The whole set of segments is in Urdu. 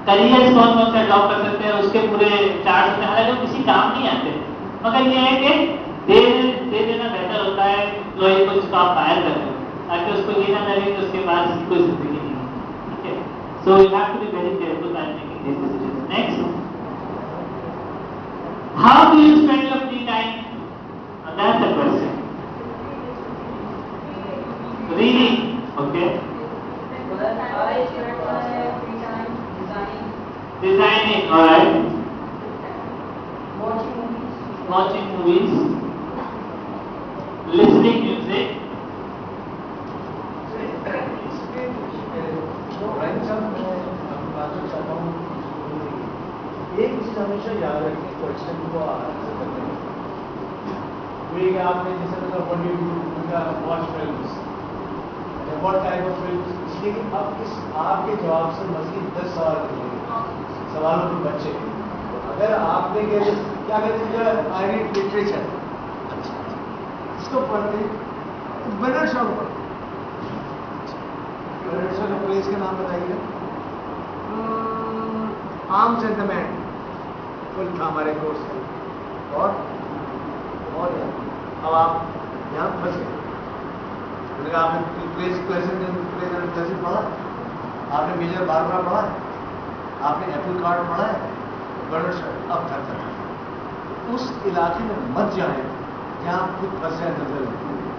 کریئر کون کون سا جاب کر سکتے ہیں اس کے پورے چارٹ ہوتے ہیں، حالانکہ وہ کسی کام نہیں آتے، مگر یہ ہے کہ دے دینا بہتر ہوتا ہے امپلائی کو جس کو آپ فائر کر دیں، تاکہ اس کو یہ نہ لگے کہ اس کے پاس کوئی زندگی نہیں ہے. ٹھیک ہے. So you have to be very careful while making these decisions. Next, how do you spend your free time? That's the question. Reading. Okay. Designing. All right. Watching movies. Listening music. ایک چیز ہمیشہ یاد رکھیں کوشچن کو آنسر کرنے میں، کہ آپ نے جیسے watch films, what type of films, اس لیے کہ آپ کے جواب سے مزید 10 سوال کریں، سوالوں کے بچے. اگر آپ نے کیا کہتے ہیں آئی ریڈ لٹریچر، اس کو پڑھتے برنارڈ شاہ کو پڑھتے. برنارڈ شاہ کے پلیس کا نام بتائیے. آرمز اینڈ دی مین کل تھا ہمارے کورس کا. اور اب آپ یہاں پھنس گئے. آپ نے پلیس پڑھا، آپ نے میجر باربرا پڑھا ہے، آپ نے ایپل کارڈ پڑھا ہے، برنارڈ شاہ. اب تک اس علاقے میں مت جائیں جہاں خود پھنسے نظر لگے.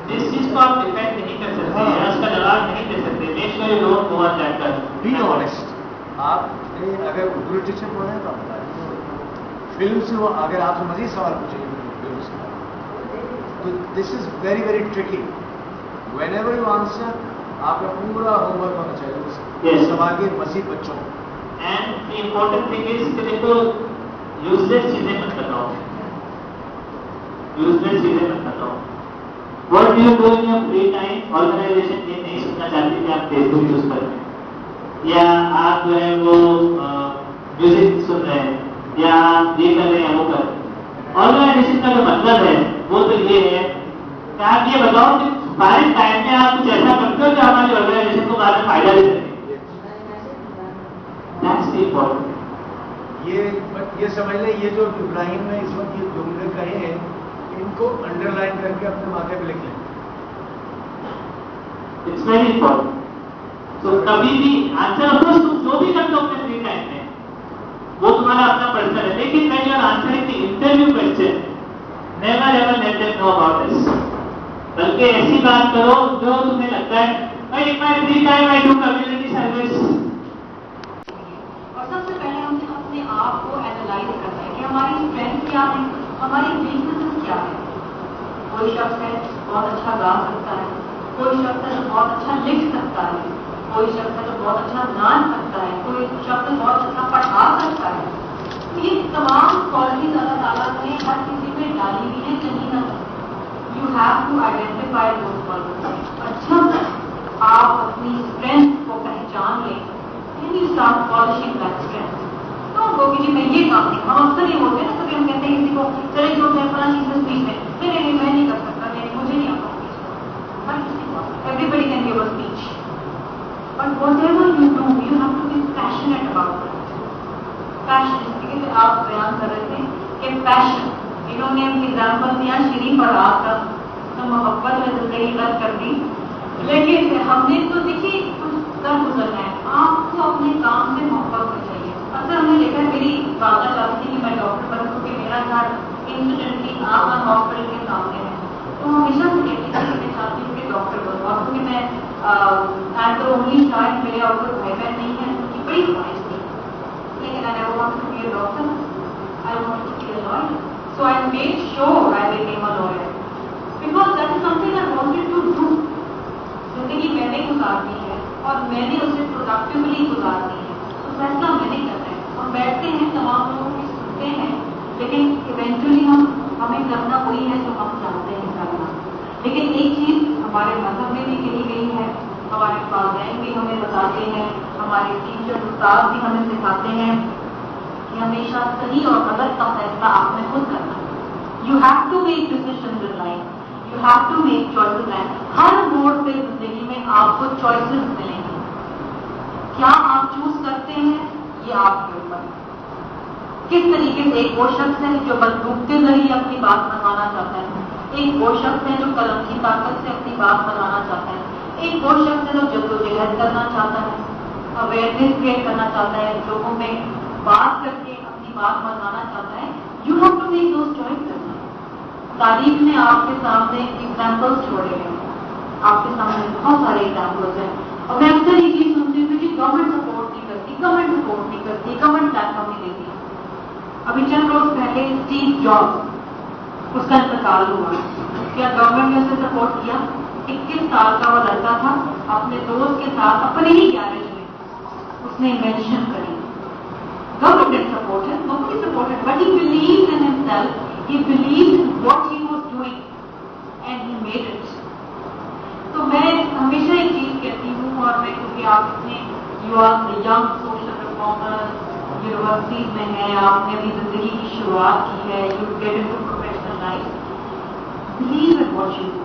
جس چیز کو آپ ڈیپینڈ نہیں کر سکتے، اس کا جواب نہیں دے سکتے، make sure you don't go on that track. Be honest. آپ نے اگر اردو لٹریچر پڑھا ہے تو آپ بتائیں. فلم سے وہ اگر آپ سے مزید سوال پوچھیں گے فلم سے تو this is very very tricky. Whenever you answer آپ کا پورا ہوم ورک ہونا چاہیے اس سوال کے مزید بچوں کو. And the important thing is کہ دیکھو یوز لیس چیزیں مت بتاؤ، یوز لیس چیزیں مت بتاؤ. What do you do in your free time? Organization یہ نہیں سننا چاہتی کہ آپ فیس بک یوز کر رہے ہیں، یا آپ جو ہے وہ میوزک سن رہے ہیں، یا آپ یہ کر رہے ہیں وہ کر رہے ہیں. آرگنائزیشن کا جو مطلب ہے وہ تو یہ ہے کہ آپ یہ بتاؤ کہ فارغ ٹائم میں آپ کچھ ایسا کرتے ہو جو ہماری آرگنائزیشن کو بعد میں فائدہ دے سکے. That's the important. یہ سمجھ لیں یہ جو ابراہیم نے اس وقت یہ جملے کہے ہیں ان کو انڈر لائن کر کے اپنے ماتھے پہ لکھ لیں. It's very important. تو کبھی بھی آنسر تم جو بھی کرتے ہو اپنے فری ٹائم میں وہ تمہارا اپنا پرسنل ہے، لیکن when you are answering the interview question, never ever let them know about this. بلکہ ایسی بات کرو جو تمہیں لگتا ہے بھائی in my free time I do community service. اور سب سے پہلے ہمیں اپنے آپ کو اینالائز کرنا ہے کہ ہماری اسٹرینتھ کیا ہے، ہماری ویکنیسز کیا ہے. کوئی شخص ہے بہت اچھا گا سکتا ہے، کوئی شخص ہے جو بہت اچھا لکھ سکتا ہے، کوئی شخص ہے جو بہت اچھا نان سکتا ہے، کوئی شخص بہت اچھا پڑھا سکتا ہے. یہ تمام کوالٹیز اللہ تعالیٰ نے ہر کسی میں ڈالی ہوئی ہیں کہیں نہ کہیں. You have to identify those qualities. اور جب آپ اپنی اسٹرینتھ کو پہچان لیں یعنی اسٹارٹ پالشنگ دیٹ اسٹرینتھ. تو وہ کہ جی میں یہ کام نہیں، ہم اکثر یہ ہوتے ہیں نا، کبھی ہم کہتے ہیں کسی کو چلے جو ہے فلاں چیز اسپیچ میں نہیں میں نہیں کر سکتا، مجھے نہیں آتا speech. Everybody can give a speech. But whatever you do, you have to be passionate about it. Passion. کیونکہ آپ بیان کر رہے تھے کہ پیشن، انہوں نے ایگزامپل دیا شیریں فرات کا، تو محبت میں زندگی رد کر دی. لیکن ہم نے تو دیکھیے کچھ در گزرنا ہے. آپ کو اپنے کام سے محبت ہونی چاہیے. اکثر ہم نے دیکھا میری والدہ چاہتی تھی کہ میں ڈاکٹر بنوں کیونکہ میرا گھر انسیڈنٹلی آپ ہاسپٹل کے سامنے ہے. تو ہمیشہ سے دیکھتی تھی کہ میں چاہتی ہوں کہ ڈاکٹر بنوں. اور کیونکہ میں اینڈ شاید میرے اور کوئی بھائی بہن نہیں ہے ان کی بڑی خواہش تھی، لیکن I never wanted to be a doctor, I wanted to be a lawyer. So I made sure I became a lawyer because that is something I wanted to do. زندگی میں نے گزارنی ہے اور میں نے اسے پروڈکٹیولی گزارنی ہے، تو فیصلہ میں نے کرنا ہے. ہم بیٹھتے ہیں تمام لوگوں کی سنتے ہیں، لیکن ایونچولی ہمیں کرنا وہی ہے جو ہم چاہتے ہیں کرنا. لیکن ایک چیز ہمارے مذہب میں بھی کہی گئی ہے، ہمارے والدین بھی ہمیں بتاتے ہیں، ہمارے ٹیچر استاد بھی ہمیں سکھاتے ہیں کہ ہمیشہ صحیح اور غلط کا فیصلہ آپ نے خود کرنا. You have to make decisions in life, you have to make choices. ہر موڑ پہ زندگی میں آپ کو چوائسز ملیں گی. کیا آپ چوز کرتے آپ کے اوپر کس طریقے سے ایک وہ شخص ہے جو بندوق کے ذریعے اپنی بات منوانا چاہتا ہے، ایک وہ شخص ہے جو قلم کی طاقت سے اپنی بات منوانا چاہتا ہے، ایک وہ شخص ہے جو جدوجہد کرنا چاہتا ہے، اویئرنیس کریٹ کرنا چاہتا ہے، لوگوں میں بات کر کے اپنی بات منوانا چاہتا ہے. You have to make those choices. تاریخ نے آپ کے سامنے ایگزامپلس چھوڑے ہیں، آپ کے سامنے بہت سارے ایگزامپلس ہیں، اور میں اکثر یہ چیز سنتی ہوں کہ گورنمنٹ سپورٹ نہیں کرتی، گورنمنٹ سپورٹ نہیں کرتی، گورنمنٹ پلیٹ فارم نہیں دیتی. ابھی چند روز پہلے اسٹیو جابس اس کا انتقال ہوا، کیا گورنمنٹ نے اسے سپورٹ کیا؟ 21 سال کا وہ لڑکا تھا، اپنے دوست کے ساتھ اپنے ہی گیرج میں اس نے انوینشن کری. Government didn't support him, nobody supported, but he believed in himself, he believed in what he was doing, and he made it. تو میں ہمیشہ ایک چیز کہتی ہوں، اور میں کیونکہ آپ اتنے you are young social reformer, universities میں ہیں، آپ نے اپنی زندگی کی شروعات کی ہے، you get into professional life, believe in what you do.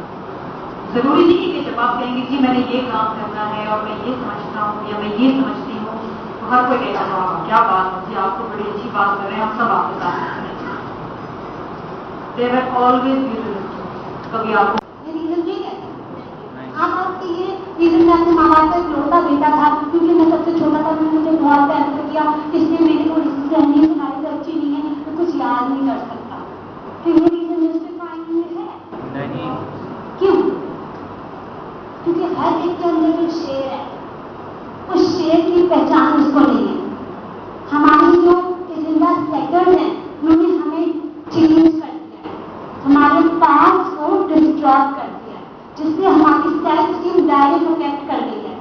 ضروری نہیں کہ جب آپ کہیں گے جی میں نے یہ کام کرنا ہے اور میں یہ سمجھتا ہوں یا میں یہ سمجھتی ہوں، تو ہر کوئی کہتا ہے کیا بات ہے جی، آپ کو بڑی اچھی بات کر رہے ہیں، ہم سب آپ کے ساتھ ہیں. There will always be resistance. کبھی آپ کو آپ کے یہ ریزن میں اپنے ماں باپ کا اکلوتا بیٹا تھا، کیونکہ میں سب سے چھوٹا تھا، میں نے مجھے بہت پیار کیا، اس لیے میری تھوڑی سی ذہنی ہماری سے اچھی نہیں ہے، میں کچھ یاد نہیں کر سکتا. تو یہ ریزن جسٹیفائنگ ہے نہیں. کیوں؟ کیونکہ ہر ایک کے اندر جو شعر ہے اس شعر کی پہچان اس کو نہیں ہے. ہماری جو ایجنڈا سیٹرز ہیں انہوں نے ہمیں چینج کر دیا ہے، ہمارے پاس کو ڈسٹرائب کر دیا ہے، جس سے ہماری سیلف اسٹیم ڈائریکٹ افیکٹ کر گئی ہے.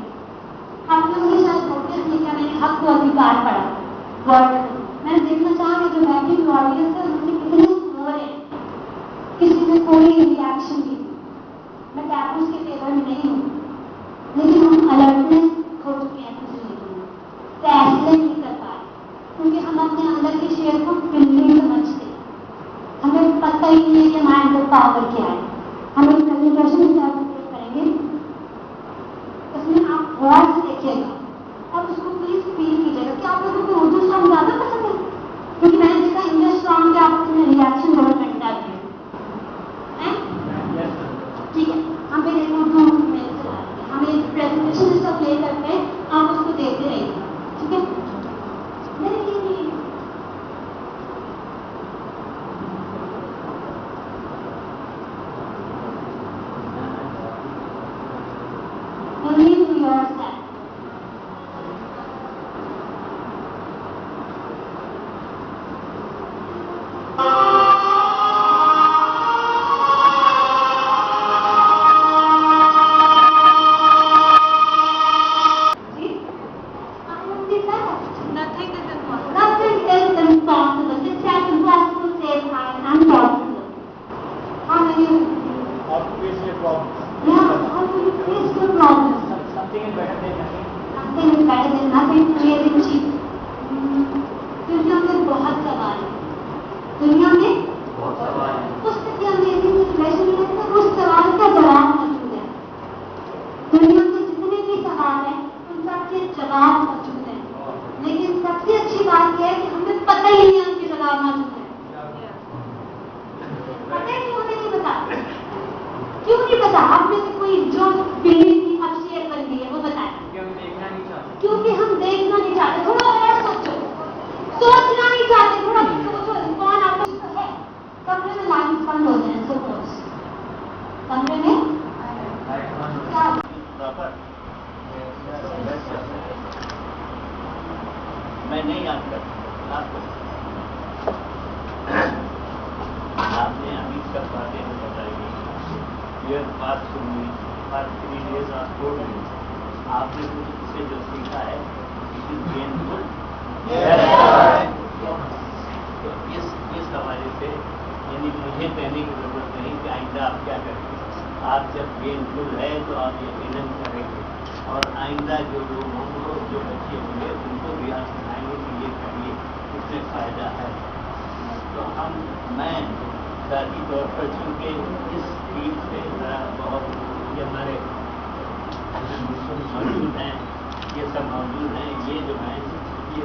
آپ لوگوں نے شاید نوٹس نہیں کیا، میں نے حق و ادھیکار پڑھا، میں نے دیکھنا چاہا کہ جو بیٹھی ہوئی آڈینس ہے ان میں کتنے اسکور ہیں، کسی میں کوئی ریئیکشن نہیں. میں ٹیبوز کے فیور میں نہیں ہوں، لیکن ہم الرٹنس کھو چکے ہیں کسی لیے، فیصلے نہیں کر پائے، کیونکہ ہم اپنے اندر کے شعر کو نہیں سمجھتے. ہمیں پتہ ہی نہیں ہے کہ ہمارے اندر پاور کیا ہے. ہم ایک پریزنٹیشن کریں گے، اس میں آپ غور سے دیکھیے گا اور اس کو پلیز فیل کیجیے گا کہ آپ لوگوں کو اردو سانگ زیادہ پسند ہے، کیونکہ میں نے دیکھا انگلش سانگ کے آپ اپنے ریئیکشن گورنمنٹ آتے ہیں. ٹھیک ہے، ہم پھر ایک اردو میں چلاتے ہیں، ہم ایک پریزنٹیشن سب پلے کرتے ہیں، آپ اس کو دیکھتے رہیے. ٹھیک ہے، میں نہیں یاد کرتا آپ کو. آپ نے ابھی سب باتیں بتائی، یہ بات سنی، بات 3 days آپ کو آپ نے کچھ اس سے جو سیکھا ہے تو اس حوالے سے یعنی مجھے کہنے کی ضرورت نہیں کہ آئندہ آپ کیا کریں گے. آپ جب گین فل ہے تو آپ یقیناً کریں گے، اور آئندہ جو لوگ ہوں گے، جو بچے ہوں گے، ان کو بھی آپ سکھائیں گے کہ یہ کریے، اس سے فائدہ ہے. تو میں ذاتی طور پر چونکہ اس فیلڈ سے ذرا بہت یہ ہمارے موجود ہیں، یہ سب موجود ہیں، یہ جو ہیں یہ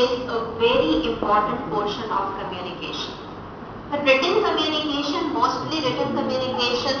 is a very important portion of communication. But written communication, mostly written communication,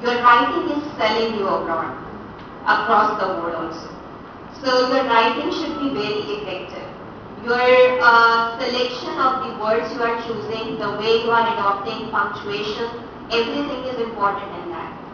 Your writing is selling you abroad, across the world also. So your writing should be very effective. Your selection of the words you are choosing, the way you are adopting punctuation, everything is important in that.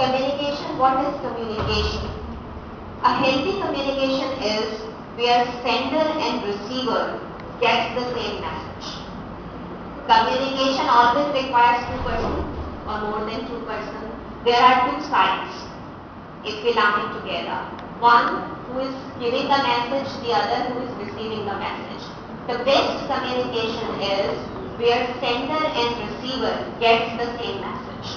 Communication, what is communication? A healthy communication is where sender and receiver gets the same message. Communication always requires 2 persons or more than 2 persons. There are 2 sides if we lump it together. One who is giving the message, the other who is receiving the message. The best communication is where sender and receiver gets the same message.